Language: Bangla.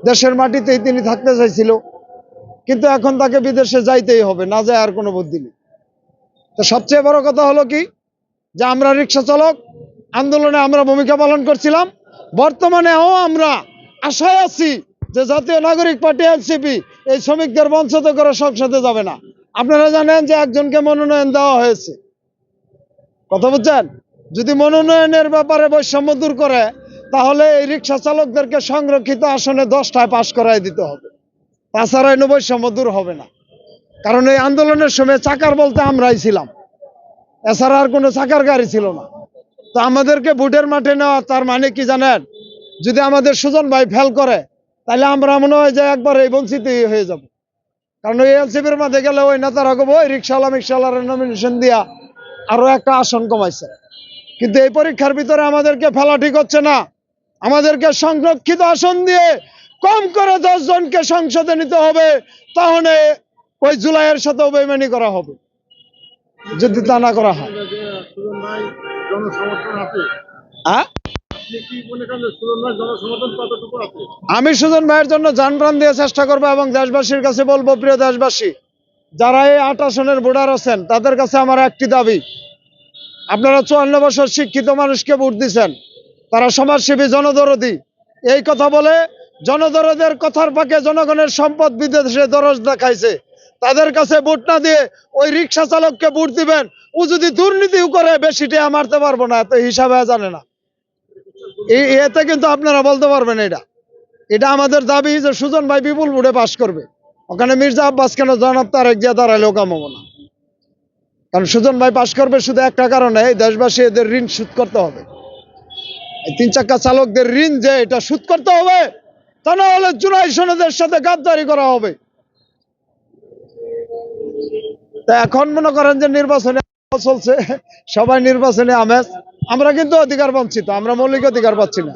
দেশের মাটিতেই তিনি থাকতে চাইছিল, কিন্তু এখন তাকে বিদেশে যাইতেই হবে, না যায় আর কোনো বুদ্ধি নেই। তো সবচেয়ে বড় কথা হলো কি, যে আমরা রিক্সা চালক আন্দোলনে আমরা ভূমিকা পালন করছিলাম, বর্তমানেও আমরা আশায় আছি যে জাতীয় নাগরিক পার্টি এনসিপি এই শ্রমিকদের বঞ্চিত করে সংসদে যাবে না। আপনারা জানেন যে একজনকে মনোনয়ন দেওয়া হয়েছে, কথা বুঝছেন? যদি মনোনয়নের ব্যাপারে বৈষম্য দূর করে, তাহলে এই রিক্সা চালকদেরকে সংরক্ষিত আসনে 10টায় পাশ করাই দিতে হবে, তাছাড়া এই বৈষম্য দূর হবে না। কারণ এই আন্দোলনের সময় চাকার বলতে আমরাই ছিলাম, এছাড়া আর কোনো চাকার গাড়ি ছিল না। তো আমাদেরকে ভোটের মাঠে নেওয়া, তার মানে কি জানেন? যদি আমাদের সুজন ভাই ফেল করে, তাহলে আমরা মনে হয় যে একবার এই বঞ্চিত হয়ে যাব। কারণ ওই এলসিপির মাঝে গেলে ওই নেতারা কব ওই রিক্সাওয়ালার নমিনেশন দিয়া আরো একটা আসন কমাইছে। কিন্তু এই পরীক্ষার ভিতরে আমাদেরকে ফেলা ঠিক হচ্ছে না। আমাদেরকে সংরক্ষিত আসন দিয়ে কম করে 10 জনকে সংসদে নিতে হবে, তাহলে ওই জুলাইয়ের সাথে বেইমানি করা হবে। যদি তা না করা হয়, আমি সুজন ভাইয়ের জন্য জান প্রাণ দিয়ে চেষ্টা করবো এবং দেশবাসীর কাছে বলবো, প্রিয় দেশবাসী, যারা এই 8 আসনের ভোটার আছেন, তাদের কাছে আমার একটি দাবি, আপনারা 54 বছর শিক্ষিত মানুষকে ভোট দিচ্ছেন, তারা সমাজসেবী, জনদরদি, এই কথা বলে জনদরদের কথার ফাঁকে জনগণের সম্পদ বিদেশে দরজ দেখাইছে। তাদের কাছে ভোট না দিয়ে ওই রিক্সা চালককে ভোট দিবেন। ও যদি দুর্নীতিও করে, বেশি টাকা মারতে পারবো না, এত হিসাবে জানে না। এতে কিন্তু আপনারা বলতে পারবেন এটা আমাদের দাবি যে সুজন ভাই বিপুল ভোটে পাশ করবে। ওখানে মির্জা আব্বাস কেন জনাব তারেক জিয়া দাঁড়ালেও কামাবো না। কারণ সুজন ভাই পাশ করবে শুধু একটা কারণে, এই দেশবাসী এদের ঋণ শোধ করতে হবে। এই 3 চাক্কা চালকদের ঋণ যে এটা শোধ করতে হবে, তা না হলে জুলাই সনদের সাথে গাদ্দারি করা হবে। তা এখন মনে করেন যে নির্বাচনে চলছে, সবাই নির্বাচনে আমেজ, আমরা কিন্তু অধিকার বঞ্চিত, আমরা মৌলিক অধিকার পাচ্ছি না।